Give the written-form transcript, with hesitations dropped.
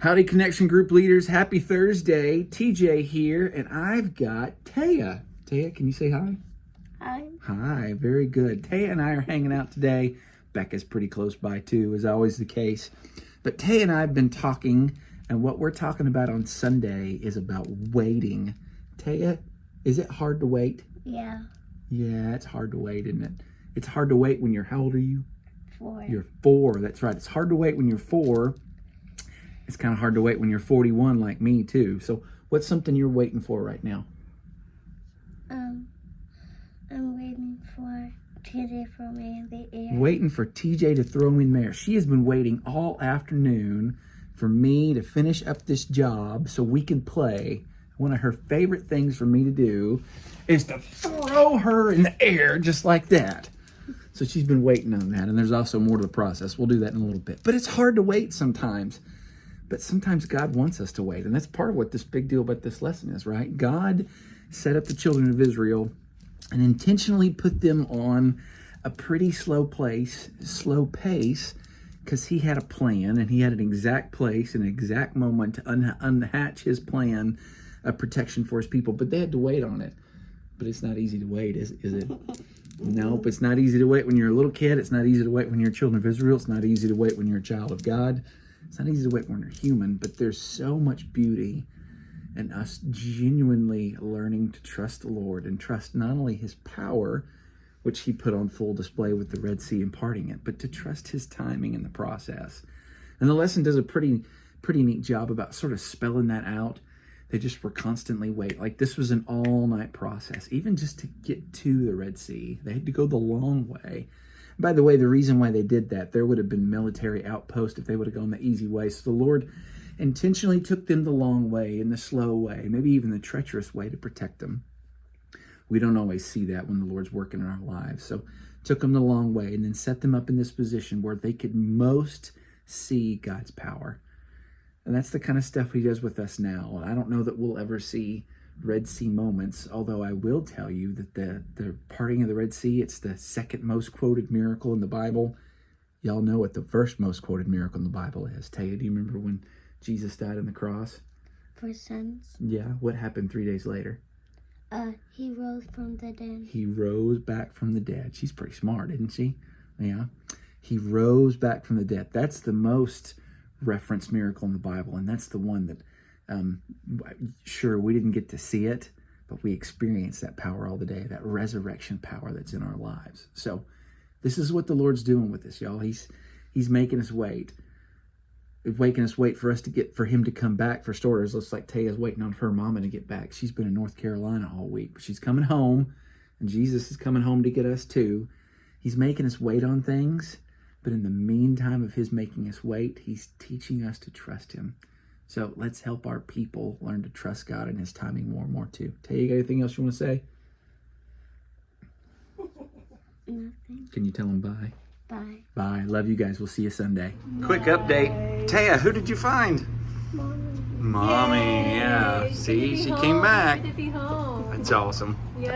Howdy Connection Group leaders, happy Thursday. TJ here, and I've got Taya. Taya, can you say hi? Hi. Hi, very good. Taya and I are hanging out today. Becca's pretty close by too, as always the case. But Taya and I have been talking, and what we're talking about on Sunday is about waiting. Taya, is it hard to wait? Yeah. Yeah, it's hard to wait, isn't it? It's hard to wait when how old are you? 4. You're 4, that's right. It's hard to wait when you're 4. It's kind of hard to wait when you're 41 like me too. So what's something you're waiting for right now? I'm waiting for TJ for me in the air. Waiting for TJ to throw me in there. She has been waiting all afternoon for me to finish up this job so we can play. One of her favorite things for me to do is to throw her in the air just like that. So she's been waiting on that, and there's also more to the process. We'll do that in a little bit. But it's hard to wait sometimes. But sometimes God wants us to wait, and that's part of what this big deal about this lesson is, right? God set up the children of Israel and intentionally put them on a pretty slow pace, because he had a plan, and he had an exact place, an exact moment to unhatch his plan of protection for his people. But they had to wait on it. But it's not easy to wait, is it? Nope, it's not easy to wait when you're a little kid. It's not easy to wait when you're children of Israel. It's not easy to wait when you're a child of God. It's not easy to wait when you're human, but there's so much beauty in us genuinely learning to trust the Lord and trust not only his power, which he put on full display with the Red Sea imparting it, but to trust his timing in the process. And the lesson does a pretty neat job about sort of spelling that out. They just were constantly wait. Like this was an all-night process, even just to get to the Red Sea. They had to go the long way. By the way, the reason why they did that, there would have been military outposts if they would have gone the easy way. So the Lord intentionally took them the long way and the slow way, maybe even the treacherous way to protect them. We don't always see that when the Lord's working in our lives. So took them the long way and then set them up in this position where they could most see God's power. And that's the kind of stuff he does with us now. And I don't know that we'll ever see Red Sea moments, although I will tell you that the parting of the Red Sea, it's the second most quoted miracle in the Bible. Y'all know what the first most quoted miracle in the Bible is. Taya, do you remember when Jesus died on the cross? For sins. Yeah, what happened 3 days later? He rose from the dead. He rose back from the dead. She's pretty smart, isn't she? Yeah. He rose back from the dead. That's the most referenced miracle in the Bible, and that's the one that sure, we didn't get to see it, but we experienced that power all the day, that resurrection power that's in our lives. So this is what the Lord's doing with us, y'all. He's making us wait. He's making us wait for him to come back. For starters, looks like Taya's waiting on her mama to get back. She's been in North Carolina all week, but she's coming home, and Jesus is coming home to get us too. He's making us wait on things, but in the meantime of his making us wait, he's teaching us to trust him. So let's help our people learn to trust God and his timing more and more too. Taya, you got anything else you want to say? Nothing. Can you tell them bye? Bye. Bye. Love you guys. We'll see you Sunday. Quick update. Taya, who did you find? Mommy. Mommy, yeah. See, she came back. Good to be home. That's awesome. Yep.